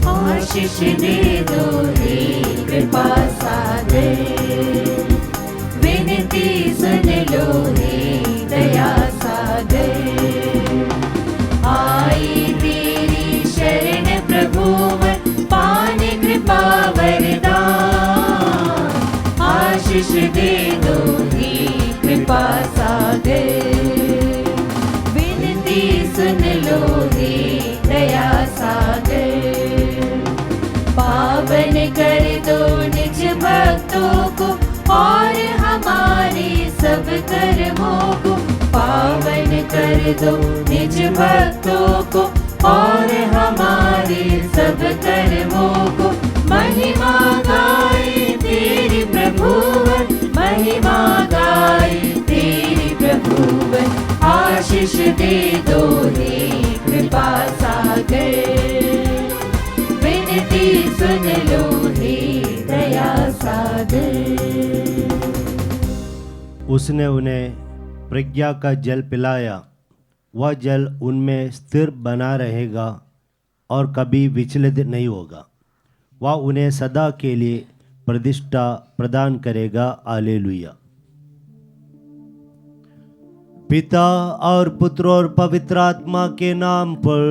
आशीष दे दो हे कृपा सागर, विनती सुन लो हे दया सागर। आई तेरी शरण प्रभुवर, पाने कृपा वरदान। आशीष दे दो हे कृपा सागर, विनती सुन लो हे दया सागर। पावन कर दो निज भक्तों को और हमारे सब कर्मों को। पावन कर दो निज भक्तों को और हमारे सब कर्मों को। महिमा गाए तेरी प्रभुवर, महिमा गाए तेरी प्रभुवर। आशीष दे दो हे कृपा सागर, विनती सुन लो हे दया सागर। उसने उन्हें प्रज्ञा का जल पिलाया, वह जल उनमें स्थिर बना रहेगा और कभी विचलित नहीं होगा। वह उन्हें सदा के लिए प्रतिष्ठा प्रदान करेगा। हालेलुया। पिता और पुत्र और पवित्र आत्मा के नाम पर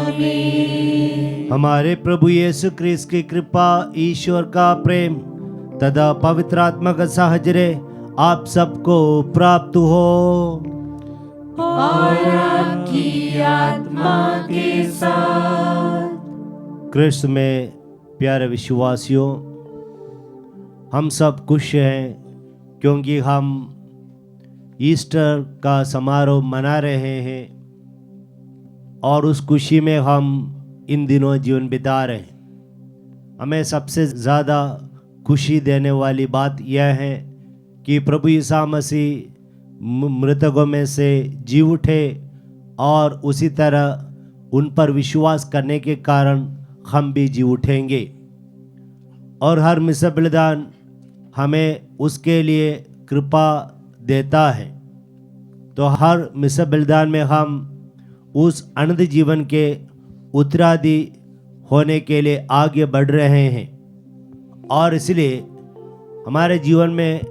आमीन। हमारे प्रभु यीशु ख्रीस्त की कृपा, ईश्वर का प्रेम तथा पवित्र आत्मा का साहचर्य आप सबको प्राप्त हो और आपकी आत्मा के साथ। ख्रीस्त में प्यारे विश्वासियों, हम सब खुश हैं क्योंकि हम ईस्टर का समारोह मना रहे हैं और उस खुशी में हम इन दिनों जीवन बिता रहे हैं। हमें सबसे ज़्यादा खुशी देने वाली बात यह है कि प्रभु यीशु मसीह मृतकों में से जी उठे और उसी तरह उन पर विश्वास करने के कारण हम भी जी उठेंगे। और हर मिस्र बलिदान हमें उसके लिए कृपा देता है। तो हर मिस्र बलिदान में हम उस अनंत जीवन के उत्तराधि होने के लिए आगे बढ़ रहे हैं और इसलिए हमारे जीवन में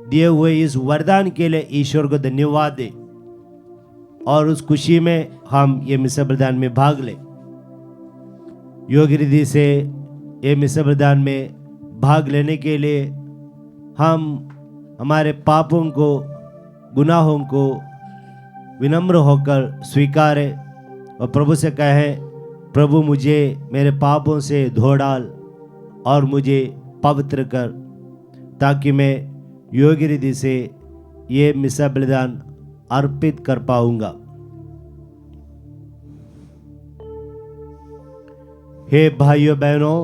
दिए हुए इस वरदान के लिए ईश्वर को धन्यवाद दें और उस खुशी में हम ये मिस्र बलिदान में भाग लें। योग्य रीति से ये मिस्र बलिदान में भाग लेने के लिए हम हमारे पापों को, गुनाहों को विनम्र होकर स्वीकारें और प्रभु से कहें, प्रभु मुझे मेरे पापों से धो डाल और मुझे पवित्र कर, ताकि मैं योग्य रीति से ये मिस्र बलिदान अर्पित कर पाऊंगा। हे भाइयों बहनों,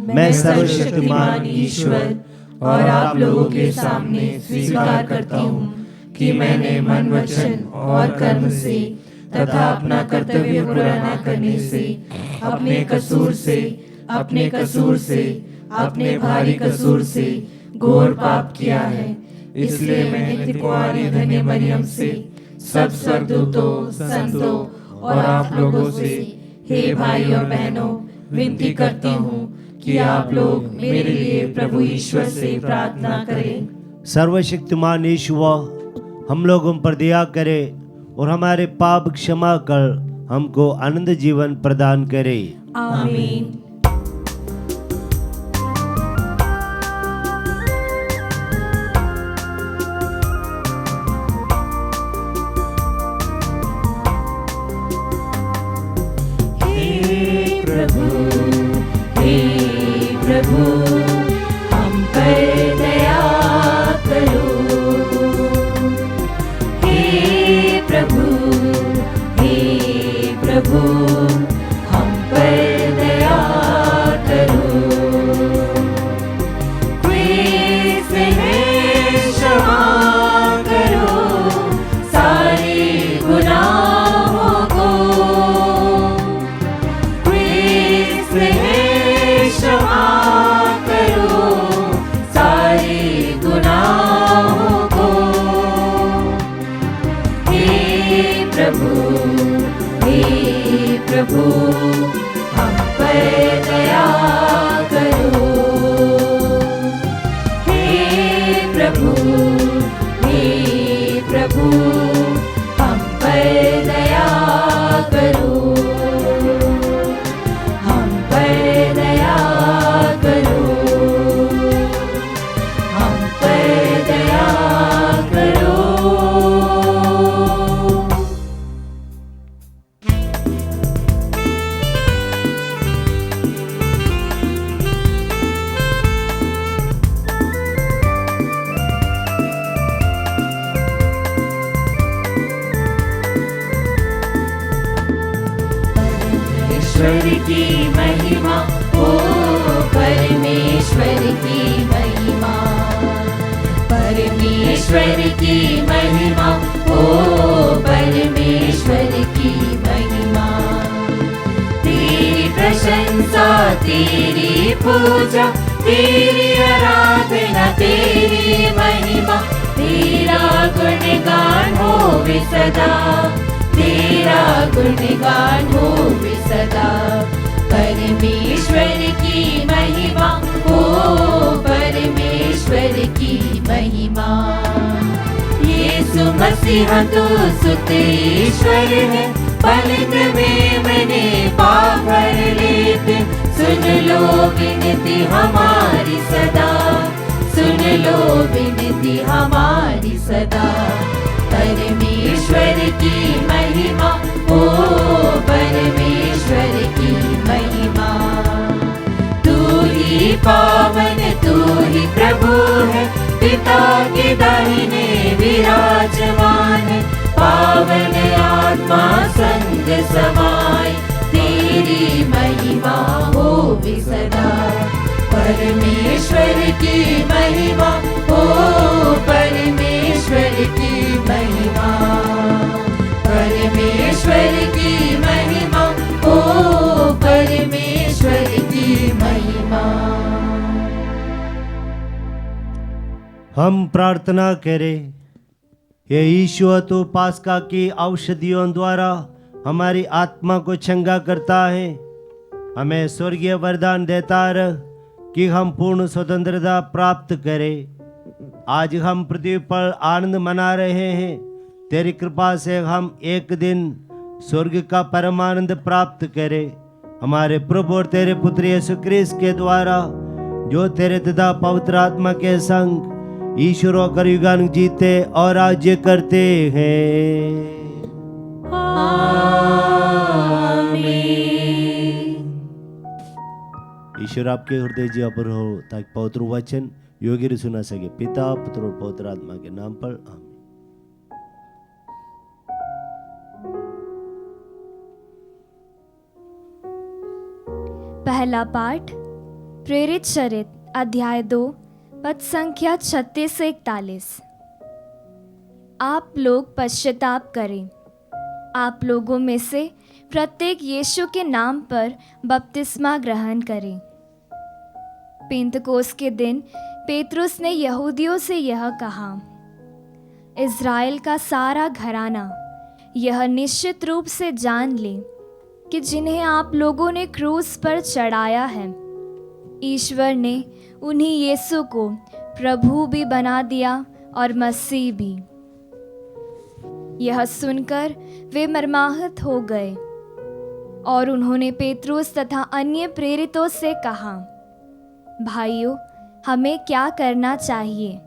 मैं सर्वशक्तिमान ईश्वर और आप लोगों के सामने स्वीकार करता हूँ कि मैंने मन, वचन और कर्म से तथा अपना कर्तव्य पूरा न करने से, अपने कसूर से, अपने भारी कसूर से घोर पाप किया है। इसलिए मैं नित्य कुंवारी धन्य मरियम से, सब स्वर्गदूतों, संतों और आप लोगों से, हे भाई और बहनों, विनती करती हूँ कि आप लोग मेरे लिए प्रभु ईश्वर से प्रार्थना करें। सर्वशक्तिमान ईश्वर हम लोगों पर दया करे और हमारे पाप क्षमा कर हमको आनंद जीवन प्रदान करे। आमीन। प्रभु हम पर दया करो। हे प्रभु हम पर दया करो। क्रिस्त है क्षमा करो सारे गुनाहों को। क्रिस्त है दया करो। हे प्रभु, हम पर दया करो, हम पर दया करो, हम पर दया करो। परमेश्वर की महिमा, ओ परमेश्वर की महिमा, परमेश्वर की महिमा, ओ परमेश्वर की महिमा। तेरी प्रशंसा, तेरी पूजा, तेरी आराधना, तेरी महिमा, तेरा गुणगान होवे सदा, तेरा गुणगान होवे सदा। परमेश्वर की महिमा, ओ परमेश्वर की महिमा। यीशु मसीह तू सुत ईश्वर है, पलक में मने पाप भर लेते। सुन लो विनती हमारी सदा, सुन लो विनती हमारी सदा। परमेश्वर की महिमा, ओ परमेश्वर की महिमा। तू ही पावन, तू ही प्रभु है, पिता के दाहिने विराजमान है। पावन आत्मा संग समाए, तेरी महिमा होवे सदा। परमेश्वर की महिमा, ओ परमेश्वर की महिमा, परमेश्वर की महिमा, ओ परमेश्वर की महिमा। हम प्रार्थना करें। ये ईश्वर तो पास्का की औषधियों द्वारा हमारी आत्मा को चंगा करता है, हमें स्वर्गीय वरदान देता रह कि हम पूर्ण स्वतंत्रता प्राप्त करें। आज हम पृथ्वी पर आनंद मना रहे हैं, तेरी कृपा से हम एक दिन स्वर्ग का परमानंद प्राप्त करें। हमारे प्रभु और तेरे पुत्र यीशु क्रिस्त के द्वारा, जो तेरे तथा पवित्र आत्मा के संग ईश्वर होकर युगान जीते और राज्य करते हैं। आमीन। ईश्वर आपके हृदय जी पर हो, ताकि पवित्र वचन योग्य सुना सके। पिता, पुत्र और पवित्र आत्मा के नाम पर आमीन। पहला पाठ प्रेरित चरित अध्याय 2 पद संख्या 36 से 41। आप लोग पश्चाताप करें। आप लोगों में से प्रत्येक यीशु के नाम पर बपतिस्मा ग्रहण करें। पेंतकोस के दिन पेतरुस ने यहूदियों से यह कहा, इज़राइल का सारा घराना यह निश्चित रूप से जान ले कि जिन्हें आप लोगों ने क्रूस पर चढ़ाया है, ईश्वर ने उन्हीं यीशु को प्रभु भी बना दिया और मसीह भी। यह सुनकर वे मर्माहत हो गए और उन्होंने पेतरुस तथा अन्य प्रेरितों से कहा, भाइयों, हमें क्या करना चाहिए?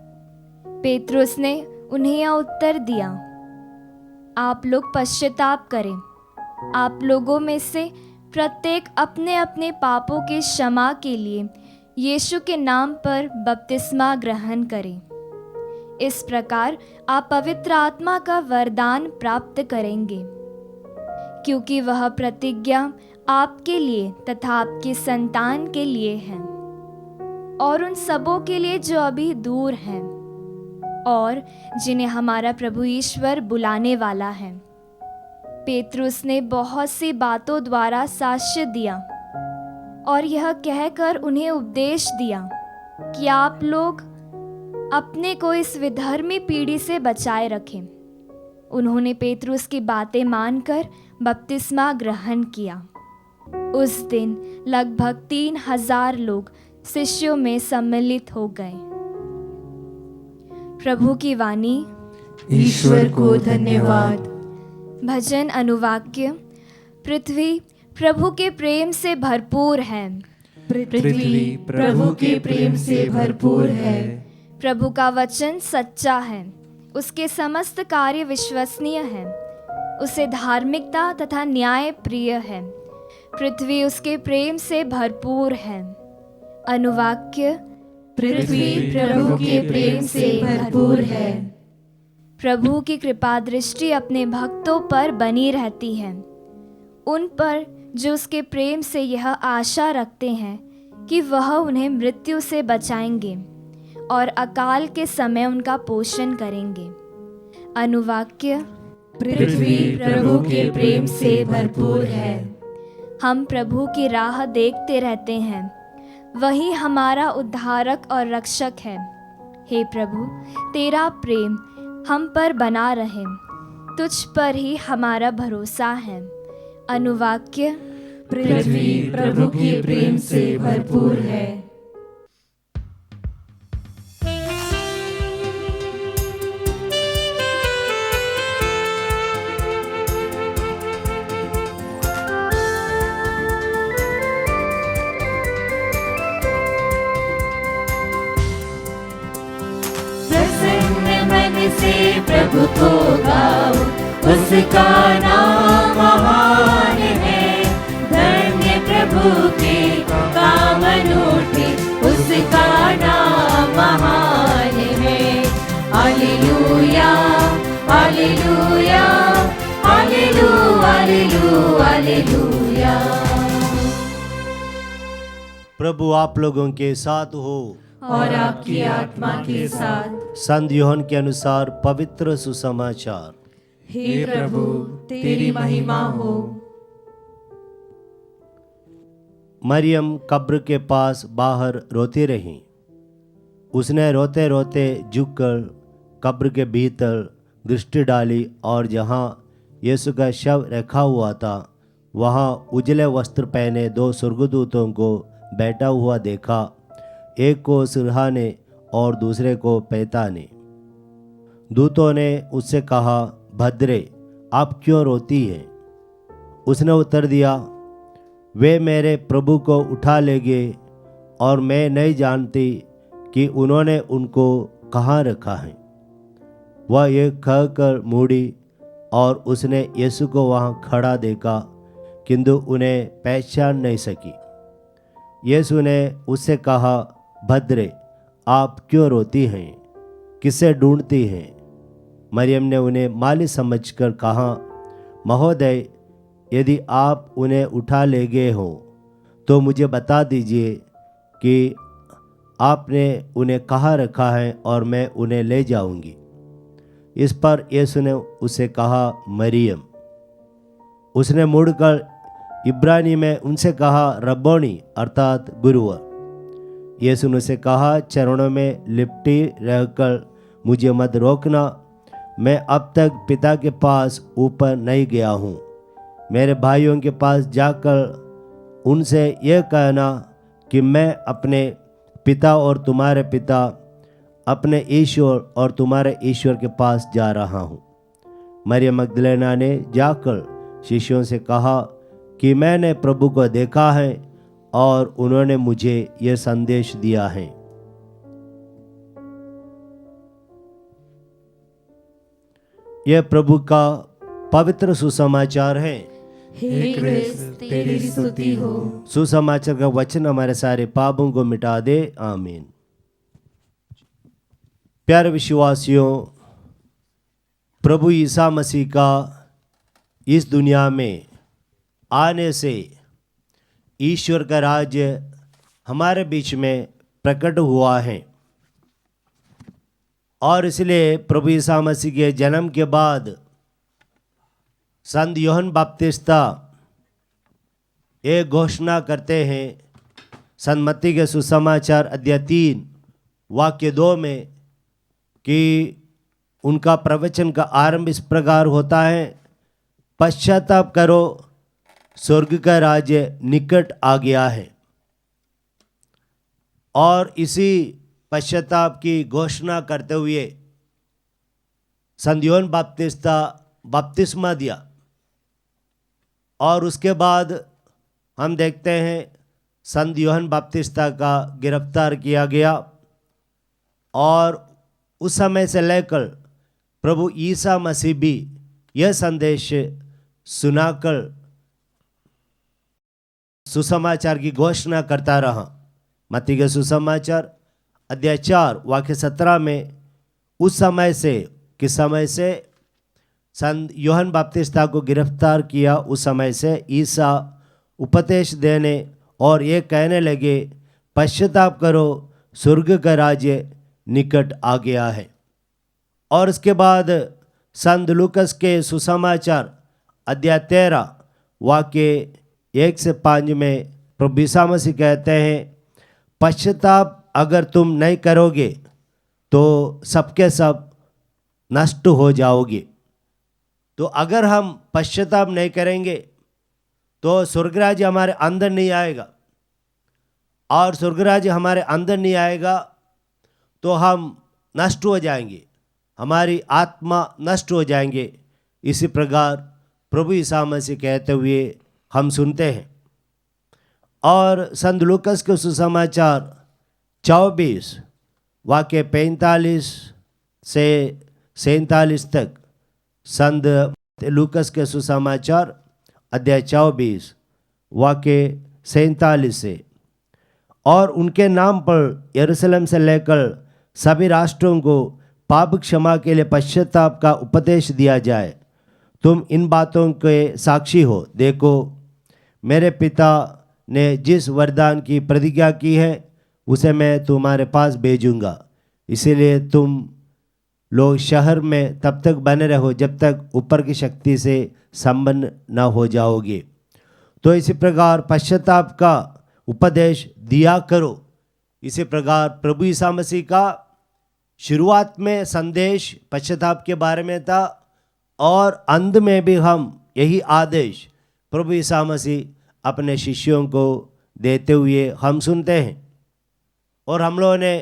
पेतरुस ने उन्हें यह उत्तर दिया, आप लोग पश्चाताप करें। आप लोगों में से प्रत्येक अपने अपने पापों के क्षमा के लिए यीशु के नाम पर बपतिस्मा ग्रहण करें। इस प्रकार आप पवित्र आत्मा का वरदान प्राप्त करेंगे, क्योंकि वह प्रतिज्ञा आपके लिए तथा आपके संतान के लिए है और उन सबों के लिए जो अभी दूर हैं और जिन्हें हमारा प्रभु ईश्वर बुलाने वाला है। पेतरुस ने बहुत सी बातों द्वारा साक्ष्य दिया और यह कहकर उन्हें उपदेश दिया कि आप लोग अपने को इस विधर्मी पीढ़ी से बचाए रखें। उन्होंने पेतरुस की बातें मानकर बपतिस्मा ग्रहण किया। उस दिन लगभग 3,000 लोग शिष्यों में सम्मिलित हो गए। प्रभु की वाणी। ईश्वर को धन्यवाद। भजन अनुवाक्य। पृथ्वी प्रभु के प्रेम से भरपूर है। पृथ्वी प्रभु के प्रेम से भरपूर है। प्रभु का वचन सच्चा है, उसके समस्त कार्य विश्वसनीय हैं, उसे धार्मिकता तथा न्याय प्रिय है। पृथ्वी उसके प्रेम से भरपूर है। अनुवाक्य। पृथ्वी प्रभु के प्रेम से भरपूर है। प्रभु की कृपा दृष्टि अपने भक्तों पर बनी रहती है, उन पर जो उसके प्रेम से यह आशा रखते हैं कि वह उन्हें मृत्यु से बचाएंगे और अकाल के समय उनका पोषण करेंगे। अनुवाक्य। पृथ्वी प्रभु के प्रेम से भरपूर है। हम प्रभु की राह देखते रहते हैं, वही हमारा उद्धारक और रक्षक है। हे प्रभु, तेरा प्रेम हम पर बना रहे, तुझ पर ही हमारा भरोसा है। अनुवाक्य। पृथ्वी प्रभु के प्रेम से भरपूर है। प्रसन्न मन से प्रभु को गाओ, उसका नाम महान है। धन्य प्रभु के काम अनूठे, उसका नाम महान है। Hallelujah hallelujah hallelujah hallelujah hallelujah. प्रभु आप लोगों के साथ हो और आपकी आत्मा के साथ। संत यूहन्ना के अनुसार पवित्र सुसमाचार। हे प्रभु, तेरी महिमा हो। मरियम कब्र के पास बाहर रोती रही। उसने रोते रोते झुककर कब्र के भीतर दृष्टि डाली और जहाँ यीशु का शव रखा हुआ था वहाँ उजले वस्त्र पहने 2 स्वर्गदूतों को बैठा हुआ देखा, एक को सिरहाने और दूसरे को पैताने। दूतों ने उससे कहा, भद्रे, आप क्यों रोती हैं? उसने उत्तर दिया, वे मेरे प्रभु को उठा ले गए और मैं नहीं जानती कि उन्होंने उनको कहाँ रखा है। वह ये कहकर मुड़ी और उसने यीशु को वहाँ खड़ा देखा, किंतु उन्हें पहचान नहीं सकी। यीशु ने उससे कहा, भद्रे, आप क्यों रोती हैं? किसे ढूंढती हैं? मरियम ने उन्हें माली समझकर कहा, महोदय, यदि आप उन्हें उठा ले गए हो तो मुझे बता दीजिए कि आपने उन्हें कहाँ रखा है और मैं उन्हें ले जाऊंगी। इस पर यीशु ने उसे कहा, मरियम। उसने मुड़कर इब्रानी में उनसे कहा, रब्बोनी, अर्थात गुरुवर। यीशु ने उसे कहा, चरणों में लिपटी रहकर मुझे मत रोकना, मैं अब तक पिता के पास ऊपर नहीं गया हूँ। मेरे भाइयों के पास जाकर उनसे यह कहना कि मैं अपने पिता और तुम्हारे पिता, अपने ईश्वर और तुम्हारे ईश्वर के पास जा रहा हूँ। मरियम मगदलेना ने जाकर शिष्यों से कहा कि मैंने प्रभु को देखा है और उन्होंने मुझे यह संदेश दिया है। यह प्रभु का पवित्र सुसमाचार है। हे क्रिस्त, तेरी स्तुति हो। सुसमाचार का वचन हमारे सारे पापों को मिटा दे। आमीन। प्यारे विश्वासियों, प्रभु ईसा मसीह का इस दुनिया में आने से ईश्वर का राज्य हमारे बीच में प्रकट हुआ है और इसलिए प्रभु ईसा मसीह के जन्म के बाद संत यूहन्ना बपतिस्ता एक घोषणा करते हैं संत मत्ती के सुसमाचार अध्याय 3 वाक्य 2 में कि उनका प्रवचन का आरंभ इस प्रकार होता है, पश्चाताप करो स्वर्ग का राज्य निकट आ गया है। और इसी पश्चाताप की घोषणा करते हुए संत यूहन्ना बपतिस्ता बपतिस्मा दिया। और उसके बाद हम देखते हैं संत यूहन्ना बपतिस्ता का गिरफ्तार किया गया और उस समय से लेकर प्रभु ईसा मसीह भी यह संदेश सुनाकर सुसमाचार की घोषणा करता रहा। मत्ती के सुसमाचार अध्याय 4 वाक्य 17 में उस समय से किस समय से संत यूहन्ना बपतिस्ता को गिरफ्तार किया, उस समय से ईसा उपदेश देने और ये कहने लगे, पश्चाताप करो, स्वर्ग का राज्य निकट आ गया है। और उसके बाद संत लूकस के सुसमाचार अध्याय 13 वाक्य 1 से 5 में प्रभु यीशु मसीह कहते हैं, पश्चाताप अगर तुम नहीं करोगे तो सबके सब नष्ट हो जाओगे। तो अगर हम पश्चाताप नहीं करेंगे तो स्वर्गराज्य हमारे अंदर नहीं आएगा, और स्वर्गराज्य हमारे अंदर नहीं आएगा तो हम नष्ट हो जाएंगे, हमारी आत्मा नष्ट हो जाएंगे। इसी प्रकार प्रभु यीशु मसीह कहते हुए हम सुनते हैं। और संत लूकस के सुसमाचार 24 वाक्य 45 से 47 तक, संत लूकस के सुसमाचार अध्याय 24 वाक्य 47 से, और उनके नाम पर यरूशलेम से लेकर सभी राष्ट्रों को पाप क्षमा के लिए पश्चाताप का उपदेश दिया जाए। तुम इन बातों के साक्षी हो। देखो, मेरे पिता ने जिस वरदान की प्रतिज्ञा की है उसे मैं तुम्हारे पास भेजूंगा, इसीलिए तुम लोग शहर में तब तक बने रहो जब तक ऊपर की शक्ति से संपन्न न हो जाओगे। तो इसी प्रकार पश्चाताप का उपदेश दिया करो। इसी प्रकार प्रभु यीशु मसीह का शुरुआत में संदेश पश्चाताप के बारे में था, और अंत में भी हम यही आदेश प्रभु यीशु मसीह अपने शिष्यों को देते हुए हम सुनते हैं। और हम लोगों ने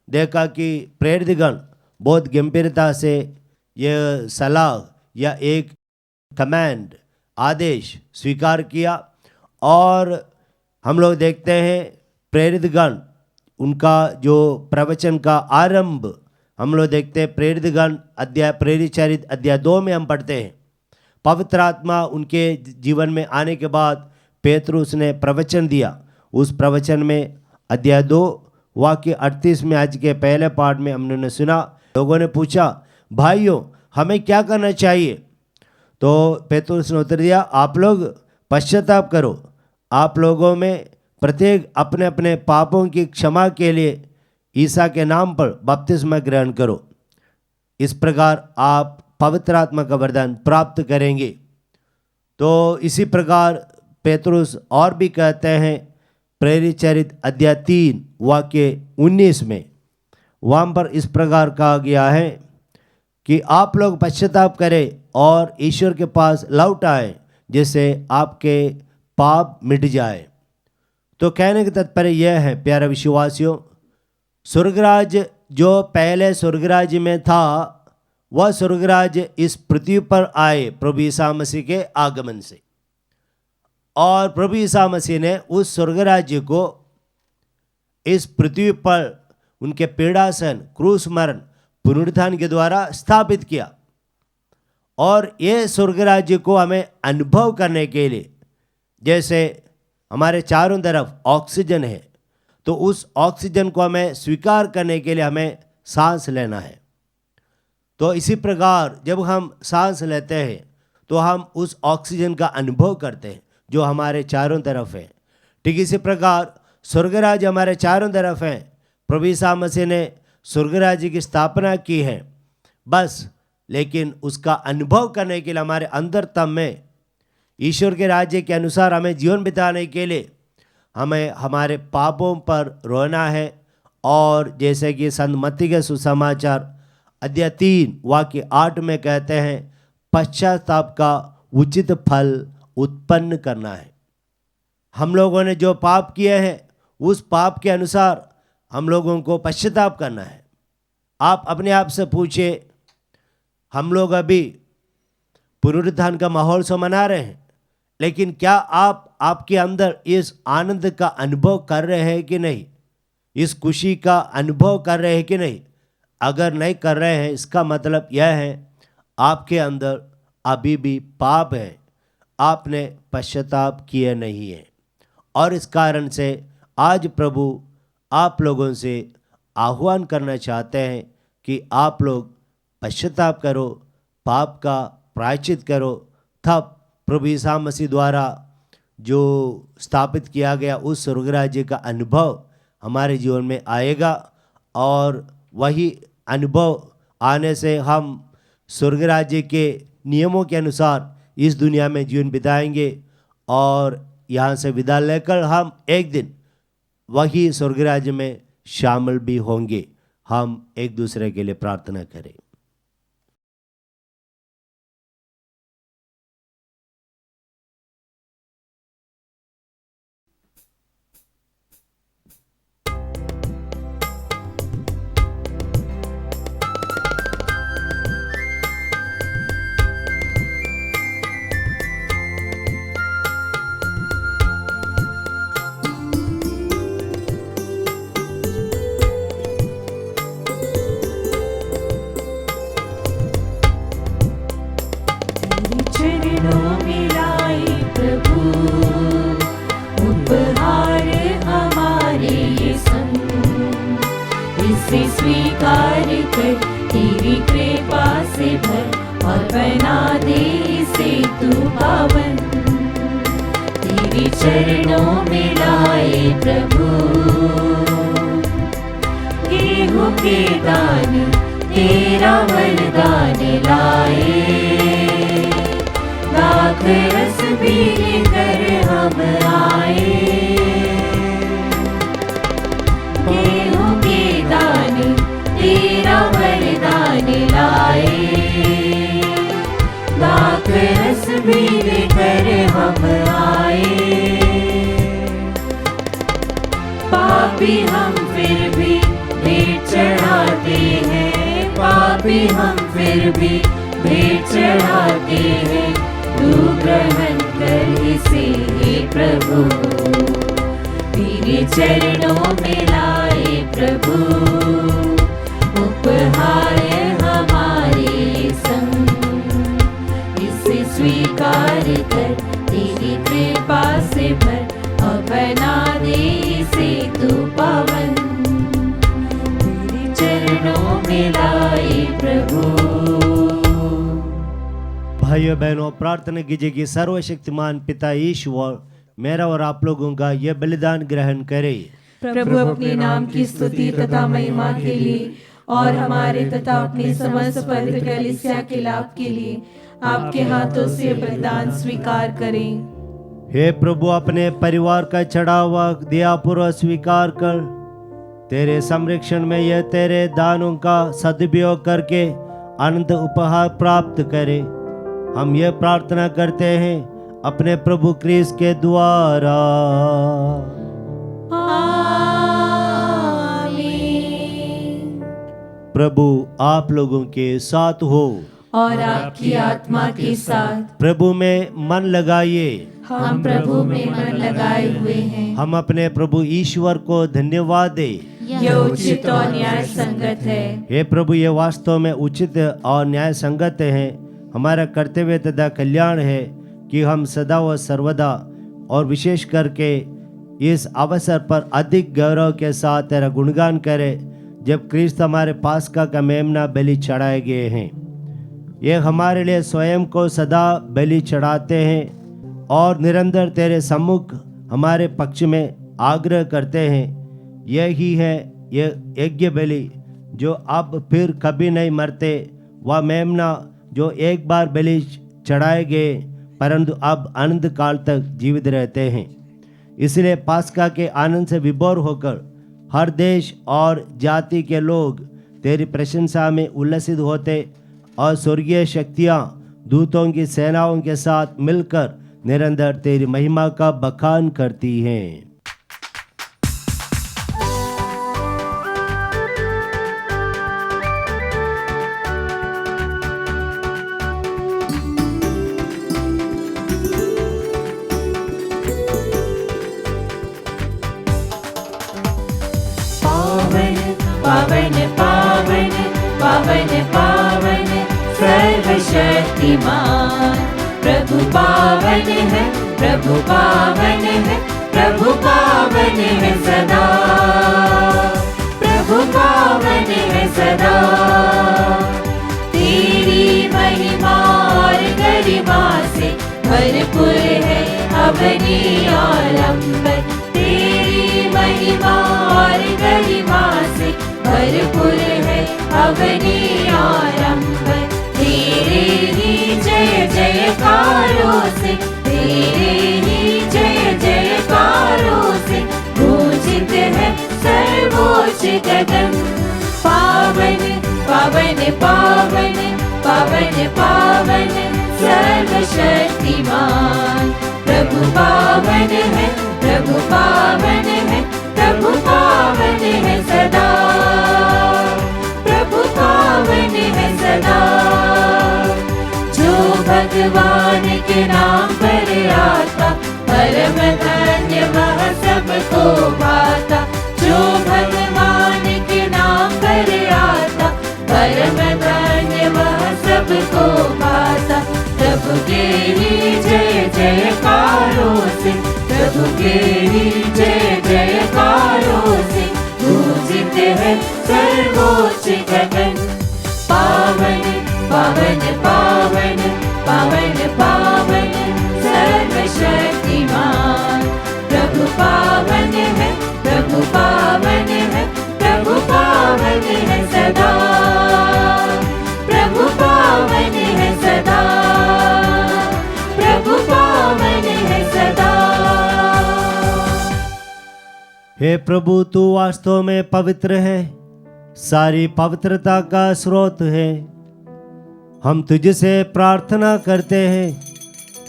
देखा कि प्रेरितगण बहुत गंभीरता से यह सलाह या एक कमांड आदेश स्वीकार किया। और हम लोग देखते हैं प्रेरितगण उनका जो प्रवचन का आरंभ हम लोग देखते हैं प्रेरितगण अध्याय प्रेरित चरित अध्याय 2 में हम पढ़ते हैं। पवित्र आत्मा उनके जीवन में आने के बाद पेतरुस ने प्रवचन दिया। उस प्रवचन में अध्याय 2 वाक्य 38 में आज के पहले पाठ में हमने सुना, लोगों ने पूछा, भाइयों हमें क्या करना चाहिए? तो पेतरुस ने उत्तर दिया, आप लोग पश्चाताप करो, आप लोगों में प्रत्येक अपने अपने पापों की क्षमा के लिए ईसा के नाम पर बपतिस्मा ग्रहण करो, इस प्रकार आप पवित्र आत्मा का वरदान प्राप्त करेंगे। तो इसी प्रकार पेतरुस और भी कहते हैं प्रेरित चरित अध्याय 3 वाक्य 19 में, वहाँ पर इस प्रकार कहा गया है कि आप लोग पश्चाताप करें और ईश्वर के पास लौट आए जिससे आपके पाप मिट जाए। तो कहने का तात्पर्य यह है प्यारे विश्वासियों, स्वर्गराज जो पहले स्वर्गराज में था वह स्वर्गराज इस पृथ्वी पर आए प्रभु यीशु मसीह के आगमन से, और प्रभु यीशु मसीह ने उस स्वर्गराज्य को इस पृथ्वी पर उनके पीड़ासन क्रूस मरण पुनरुत्थान के द्वारा स्थापित किया। और ये स्वर्गराज्य को हमें अनुभव करने के लिए, जैसे हमारे चारों तरफ ऑक्सीजन है, तो उस ऑक्सीजन को हमें स्वीकार करने के लिए हमें सांस लेना है। तो इसी प्रकार जब हम सांस लेते हैं तो हम उस ऑक्सीजन का अनुभव करते हैं जो हमारे चारों तरफ है। ठीक इसी प्रकार स्वर्गराज्य हमारे चारों तरफ है। प्रभु यीशु मसीह ने स्वर्गराज्य की स्थापना की है बस, लेकिन उसका अनुभव करने के लिए हमारे अंतरतम में ईश्वर के राज्य के अनुसार हमें जीवन बिताने के लिए हमें हमारे पापों पर रोना है। और जैसे कि संत मत्ती के सुसमाचार अध्याय 3 वाक्य 8 में कहते हैं, पश्चाताप का उचित फल उत्पन्न करना है। हम लोगों ने जो पाप किए हैं उस पाप के अनुसार हम लोगों को पश्चाताप करना है। आप अपने आप से पूछिए, हम लोग अभी पुनरुत्थान का माहौल से मना रहे हैं, लेकिन क्या आप आपके अंदर इस आनंद का अनुभव कर रहे हैं कि नहीं? इस खुशी का अनुभव कर रहे हैं कि नहीं? अगर नहीं कर रहे हैं, इसका मतलब यह है आपके अंदर अभी भी पाप है, आपने पश्चाताप किए नहीं है। और इस कारण से आज प्रभु आप लोगों से आह्वान करना चाहते हैं कि आप लोग पश्चाताप करो, पाप का प्रायश्चित करो, तब प्रभु यीशु मसीह द्वारा जो स्थापित किया गया उस स्वर्ग राज्य का अनुभव हमारे जीवन में आएगा। और वही अनुभव आने से हम स्वर्ग राज्य के नियमों के अनुसार इस दुनिया में जीवन बिताएंगे और यहाँ से विदा लेकर हम एक दिन वही स्वर्ग राज्य में शामिल भी होंगे। हम एक दूसरे के लिए प्रार्थना करें। चरणों में लाए प्रभु उपहार हमारे ये संग, इसे स्वीकार कर तेरी कृपा से भर और बना दे इसे तू पावन। तेरे चरणों में लाए प्रभु गेहूं के दान तेरा वरदान लाए, दाख रस भी लेकर हम आए। गेहूं के दान तेरा वरदान लाए, दाख रस भी लेकर हम आए। पापी हम फिर भी भेंट चढ़ाते हैं, पापी हम फिर भी भेंट चढ़ाते हैं। तू ग्रहण कर इसे हे प्रभु, तेरे चरणों में लाए प्रभु उपहार हमारे संग, इसे स्वीकार कर तेरी कृपा से भर और बना दे इसे तू पावन। तेरे चरणों में लाए प्रभु। भाइयों बहनों, प्रार्थना कीजिए कि सर्वशक्तिमान पिता ईश्वर मेरा और आप लोगों का यह बलिदान ग्रहण करे। प्रभु अपने नाम की स्तुति तथा महिमा के लिए और हमारे तथा अपने समस्त पवित्र कलीसिया के लाभ के लिए आपके हाथों से बलिदान स्वीकार करें। हे प्रभु, अपने परिवार का चढ़ावा दयापूर्वक स्वीकार कर तेरे संरक्षण में यह तेरे दानों का सदुपयोग करके अनंत उपहार प्राप्त करे। हम ये प्रार्थना करते हैं अपने प्रभु क्रिस्त के द्वारा। आमीन। प्रभु आप लोगों के साथ हो और आपकी आत्मा के साथ। प्रभु में मन लगाइए। हम प्रभु में मन लगाए हुए हैं। हम अपने प्रभु ईश्वर को धन्यवाद दें। यह उचित और न्याय संगत है। हे प्रभु, ये वास्तव में उचित और न्याय संगत है। हमारा कर्तव्य तथा कल्याण है कि हम सदा व सर्वदा और विशेष करके इस अवसर पर अधिक गौरव के साथ तेरा गुणगान करें जब क्रिस्त हमारे पास्का का मेमना बलि चढ़ाए गए हैं। ये हमारे लिए स्वयं को सदा बलि चढ़ाते हैं और निरंतर तेरे सम्मुख हमारे पक्ष में आग्रह करते हैं। यही है यह यज्ञ बलि जो अब फिर कभी नहीं मरते, वह मेमना जो एक बार बलि चढ़ाए गए परंतु अब अनंत काल तक जीवित रहते हैं। इसलिए पास्का के आनंद से विभोर होकर हर देश और जाति के लोग तेरी प्रशंसा में उल्लसित होते और स्वर्गीय शक्तियाँ दूतों की सेनाओं के साथ मिलकर निरंतर तेरी महिमा का बखान करती हैं। पावन पावन पावन पावन पावन सर्वशक्तिमान प्रभु पावन है, प्रभु पावन है, प्रभु पावन है सदा, प्रभु पावन है सदा। तेरी महिमा और गरिमा से भरपूर है अवनी आलंबन, तेरी महिमा और गरिमा से भरपूर है अवनी आलंबन। तेरे ही जय जयकारों से, तेरे ही जय जयकारों से गूंजित है सर्वोच्च गगन। पावन पावन पावन पावन पावन सर्वशक्तिमान प्रभु पावन है, प्रभु पावन है, प्रभु पावन है सदा, प्रभु पावन है सदा। जो भगवान के नाम पर आता परम धन्य वह सबको भाता, जो भगवान के नाम पर आता परम धन्य वह सबको भाता। प्रभु के ही जय जयकारों से, प्रभु के ही जय जयकारों से गूंजित है सर्वोच्च गगन। पावन पावन पावन पावन पावन सर्वशक्तिमान प्रभु पावन है, प्रभु पावन है, प्रभु पावन है सदा, प्रभु पावन है सदा, प्रभु पावन है सदा। हे प्रभु, तू वास्तव में पवित्र है, सारी पवित्रता का स्रोत है। हम तुझसे प्रार्थना करते हैं,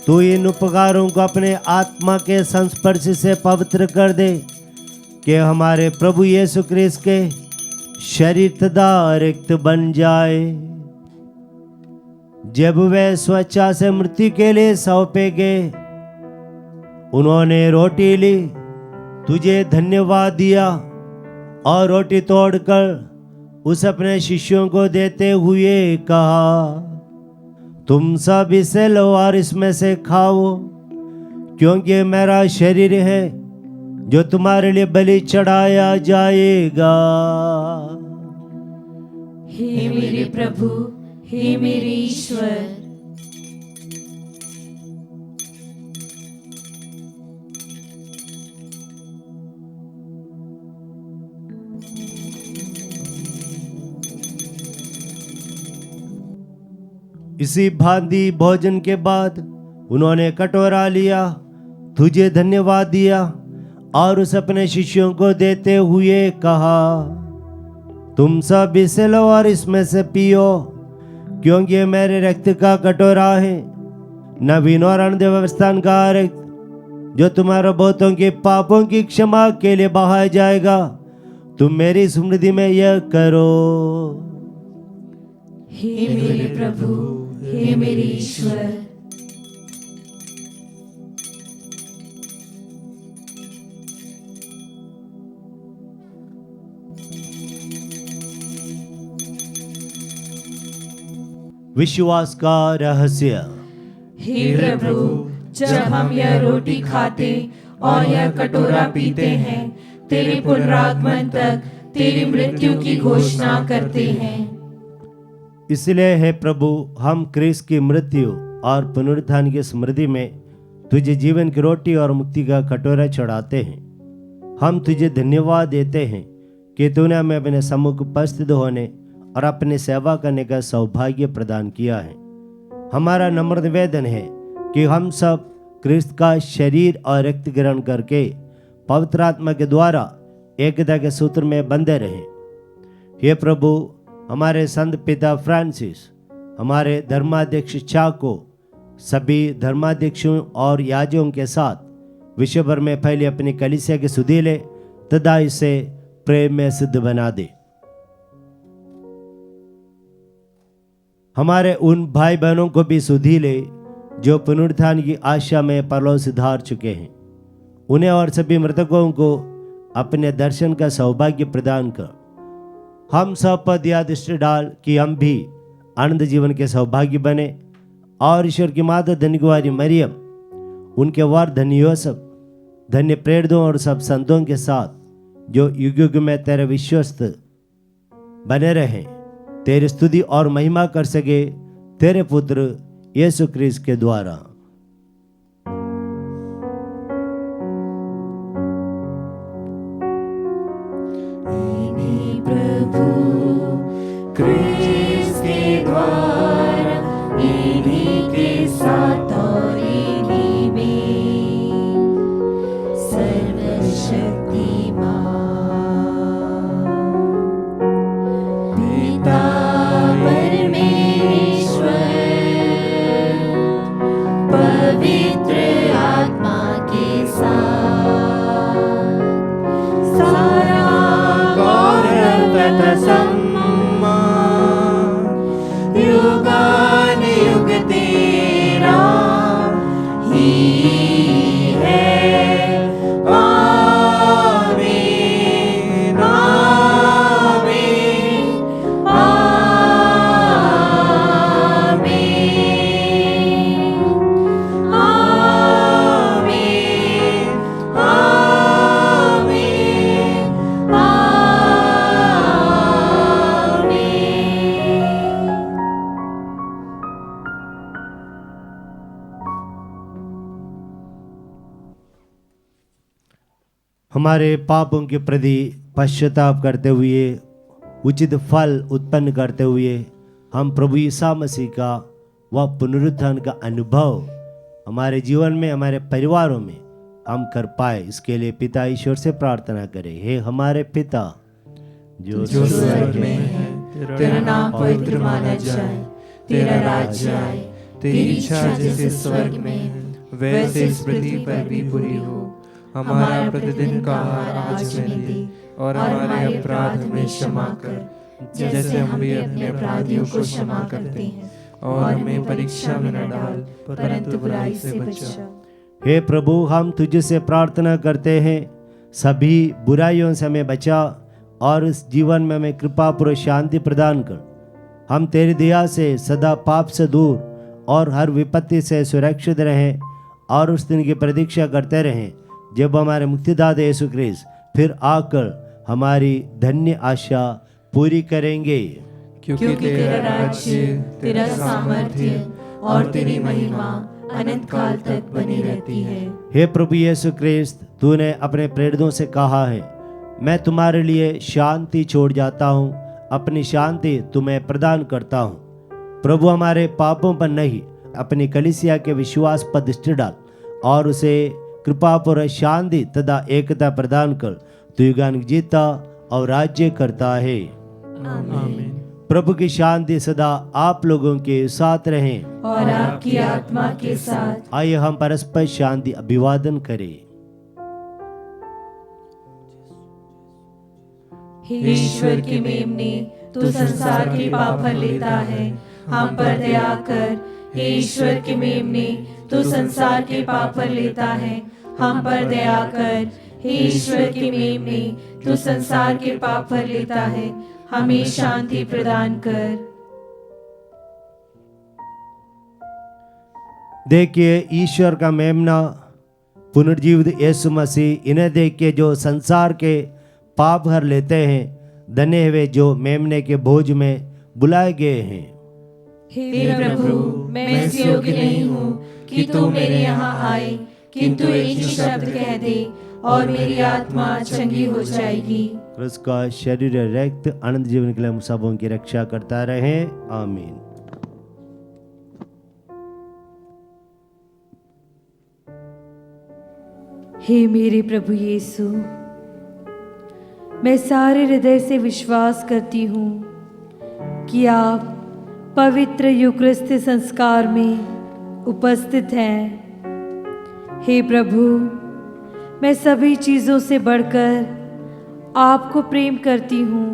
तू इन उपकारों को अपने आत्मा के संस्पर्श से पवित्र कर दे, कि हमारे प्रभु यीशु क्रिस्त के शरीर तथा रिक्त बन जाए। जब वे स्वेच्छा से मृत्यु के लिए सौंपे गए, उन्होंने रोटी ली, तुझे धन्यवाद दिया और रोटी तोड़कर उस अपने शिष्यों को देते हुए कहा, तुम सब इसे लो और इसमें से खाओ, क्योंकि मेरा शरीर है जो तुम्हारे लिए बलि चढ़ाया जाएगा। हे मेरे प्रभु, हे मेरे ईश्वर। इसी भांति भोजन के बाद उन्होंने कटोरा लिया, तुझे धन्यवाद दिया और उस अपने शिष्यों को देते हुए कहा, तुम सब इसे लो और इसमें से पियो, क्योंकि मेरे रक्त का कटोरा है, नवीन और अनंत व्यवस्था का रक्त, जो तुम्हारे बहुतों के पापों की क्षमा के लिए बहाया जाएगा। तुम मेरी स्मृति में यह करो। हे मेरे प्रभु, हे मेरे ईश्वर। विश्वास का रहस्य। हे प्रभु, जब हम यह रोटी खाते और यह कटोरा पीते हैं, तेरे पुनरागमन तक तेरी मृत्यु की घोषणा करते हैं। इसलिए हे प्रभु, हम क्रिस्त की मृत्यु और पुनरुत्थान की स्मृति में तुझे जीवन की रोटी और मुक्ति का कटोरा चढ़ाते हैं। हम तुझे धन्यवाद देते हैं कि तूने हमें अपने सम्मुख उपस्थित होने और अपनी सेवा करने का सौभाग्य प्रदान किया है। हमारा नम्र निवेदन है कि हम सब क्रिस्त का शरीर और रक्त ग्रहण करके पवित्र आत्मा के द्वारा एकता के सूत्र में बंधे रहें। हे प्रभु, हमारे संत पिता फ्रांसिस, हमारे धर्माध्यक्ष चाको, सभी धर्माध्यक्षों और याजकों के साथ विश्व भर में फैली अपनी कलीसिया के सुधि ले तथा इसे प्रेम में सिद्ध बना दे। हमारे उन भाई बहनों को भी सुधि ले जो पुनरुत्थान की आशा में परलोक सिधार चुके हैं। उन्हें और सभी मृतकों को अपने दर्शन का सौभाग्य प्रदान कर हम सब पर दिया दृष्टि डाल कि हम भी आनंद जीवन के सौभाग्य बने और ईश्वर की माता धन्य कुमारी मरियम, उनके वर धन्य यूसुफ, धन्य प्रेरितों और सब संतों के साथ जो युग युग में तेरे विश्वस्त बने रहे, तेरी स्तुति और महिमा कर सके तेरे पुत्र यीशु क्रिस्त के द्वारा। प्रभु क्रिस्त के द्वारा, इन्हीं के साथ और इन्हीं में सर्वशक्तिमान पिता परमेश्वर पवित्र आत्मा के साथ सारा गौरव तथा सम्मान युगान युग तेरा ही है। आमीन, आमीन, आमीन, आमीन, आमीन, हमारे पापों के प्रति पश्चाताप करते हुए उचित फल उत्पन्न करते हुए हम प्रभु यीशु मसीह का वह पुनरुत्थान का अनुभव हमारे जीवन में, हमारे परिवारों में हम कर पाए, इसके लिए पिता ईश्वर से प्रार्थना करें। हे हमारे पिता जो स्वर्ग में है, तेरा नाम पवित्र माना जाए, तेरा राज्य आए, तेरी इच्छा जैसे स्वर्ग में है वैसे इस पृथ्वी पर भी पूरी हो। हमारा प्रतिदिन का आहार आज हमें दे, और हमारे अपराध हमें क्षमा कर जैसे हम भी अपने अपराधियों को क्षमा करते हैं, और हमें परीक्षा में न डाल परंतु बुराई से बचा। हे प्रभु, हम तुझसे प्रार्थना करते हैं, सभी बुराइयों से हमें बचा और इस जीवन में हमें कृपा पूर्वक शांति प्रदान कर। हम तेरी दया से सदा पाप से दूर और हर विपत्ति से सुरक्षित रहें और उस दिन की प्रतीक्षा करते रहें जब हमारे मुक्तिदाता यीशु क्रिस्त फिर आकर हमारी धन्य आशा पूरी करेंगे। क्योंकि तेरा राज्य, तेरा सामर्थ्य और तेरी महिमा अनंत काल तक बनी रहती है। हे प्रभु यीशु क्रिस्त, तूने अपने प्रेरितों से कहा है, मैं तुम्हारे लिए शांति छोड़ जाता हूँ, अपनी शांति तुम्हें प्रदान करता हूँ। प्रभु, हमारे पापों पर नहीं, अपनी कलीसिया के विश्वास पर दृष्टि डाल और उसे कृपा पूर्वक शांति तथा एकता प्रदान कर। तू युगान जीता और राज्य करता है। आमीन। प्रभु की शांति सदा आप लोगों के साथ रहें और आपकी आत्मा के साथ। आइए हम परस्पर शांति अभिवादन करें। हे ईश्वर के मेमने, तू संसार के पाप हर लेता है, हम पर दया कर। हे ईश्वर के मेमने, तू संसार के पाप हर लेता है, हम पर दया कर। हे ईश्वर के मेमने, तू संसार के पाप हर लेता है, हमें शांति प्रदान कर। देखिए, ईश्वर का मेमना पुनर्जीवित यीशु मसीह, इन्हें देखिए जो संसार के पाप हर लेते हैं। धन्य वे जो मेमने के भोज में बुलाए गए हैं। हे प्रभु, मैं इस योग्य नहीं हूँ कि तू मेरे यहाँ आए, किंतु एक ही शब्द कह दे और मेरी आत्मा चंगी हो जाएगी। क्रिस्त का शरीर रक्त अनंत जीवन के लिए हम सबों की रक्षा करता रहे। आमीन। हे मेरे प्रभु यीशु, मैं सारे हृदय से विश्वास करती हूँ कि आप पवित्र यूकरिस्ती संस्कार में उपस्थित हैं। हे प्रभु, मैं सभी चीज़ों से बढ़कर आपको प्रेम करती हूँ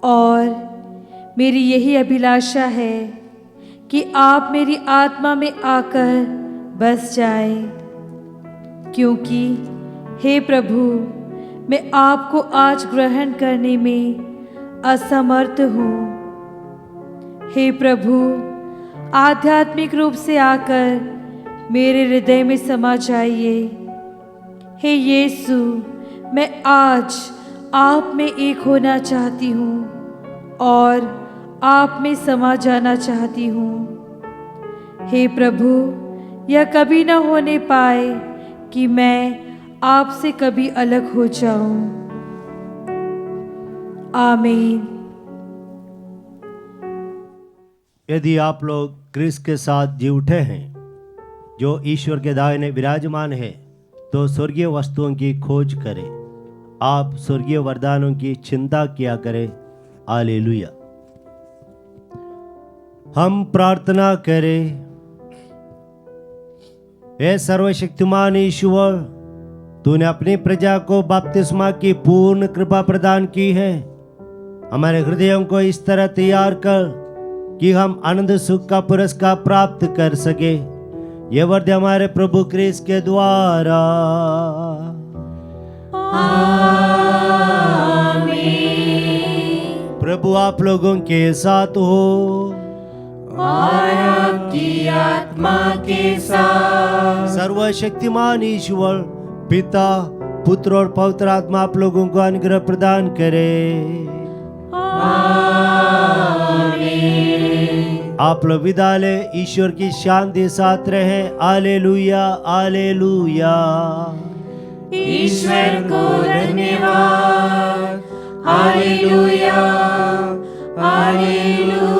और मेरी यही अभिलाषा है कि आप मेरी आत्मा में आकर बस जाएं, क्योंकि हे प्रभु, मैं आपको आज ग्रहण करने में असमर्थ हूँ। हे प्रभु, आध्यात्मिक रूप से आकर मेरे हृदय में समा जाइए। हे यीशु, मैं आज आप में एक होना चाहती हूँ और आप में समा जाना चाहती हूँ। हे प्रभु, यह कभी न होने पाए कि मैं आपसे कभी अलग हो जाऊं। आमीन। यदि आप लोग क्रिस्त के साथ जी उठे हैं, जो ईश्वर के दाहिने विराजमान है, तो स्वर्गीय वस्तुओं की खोज करें। आप स्वर्गीय वरदानों की चिंता किया करें। हालेलुया। हम प्रार्थना करें। हे सर्वशक्तिमान ईश्वर, तूने अपनी प्रजा को बपतिस्मा की पूर्ण कृपा प्रदान की है। हमारे हृदयों को इस तरह तैयार कर कि हम आनंद सुख का पुरस्कार प्राप्त कर सके। ये वर्द हमारे प्रभु क्रिस्त के द्वारा। आमीन। प्रभु आप लोगों के साथ हो और आपकी आत्मा के साथ। सर्वशक्तिमान ईश्वर पिता, पुत्र और पवित्र आत्मा आप लोगों को अनुग्रह प्रदान करे। आप लोग विदा लें। ईश्वर की शांति साथ रहे। Hallelujah, hallelujah. ईश्वर को धन्यवाद। Hallelujah, hallelujah.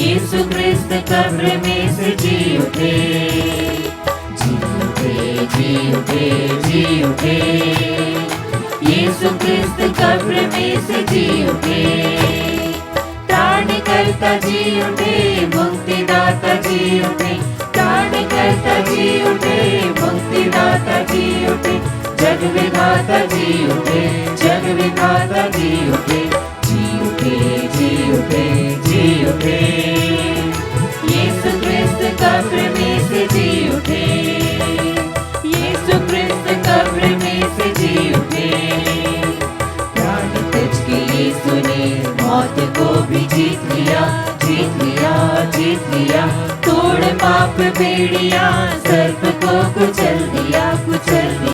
यीशु क्रिस्त कब्र में से जी उठे। जी उठे, जी उठे, जी उठे। यीशु क्रिस्त कब्र में से जी उठे। त्राणकर्ता जी उठे, मुक्तिदाता जी उठे। त्राणकर्ता जी उठे, मुक्तिदाता जी उठे। जग विधाता जी उठे, जग विधाता जी उठे। जी उठे, जी उठे, जी उठे। यीशु क्रिस्त कब्र में से जी उठे। यीशु क्रिस्त कब्र में से जी उठे। प्राण त्याज के यीशु ने मौत को भी जीत लिया, जीत लिया, जीत लिया। तोड़ पाप बेड़िया, सर्प को कुचल दिया, कुचल दिया।